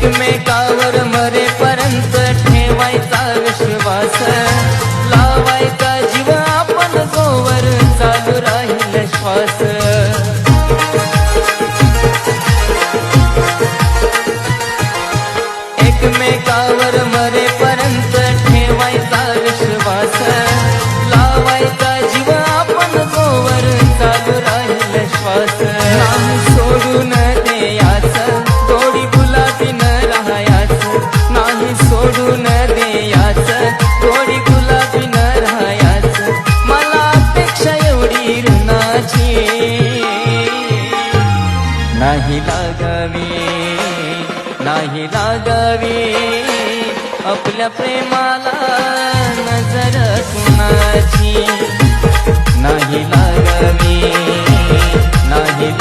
एकमेकावर मरेपर्यंत ठेवायचा विश्वास, लावायचा जीव आपण जोवर चालू राहील श्वास। एकमेकावर मरेपर्यंत ठेवायचा विश्वास, लावायचा जीव आपण जोवर चालू राहील श्वास। नाही सोडून द्यायचं गोडी गुलाबी न राहायचं, नाही सोडून द्यायचं गोडी गुलाबी न राहायचं। मला अपेक्षा एवढी ऋणाची नाही लागावी, नाही लागावी आपल्या प्रेमाला नजर कुणाची, नाही लागावी, नाही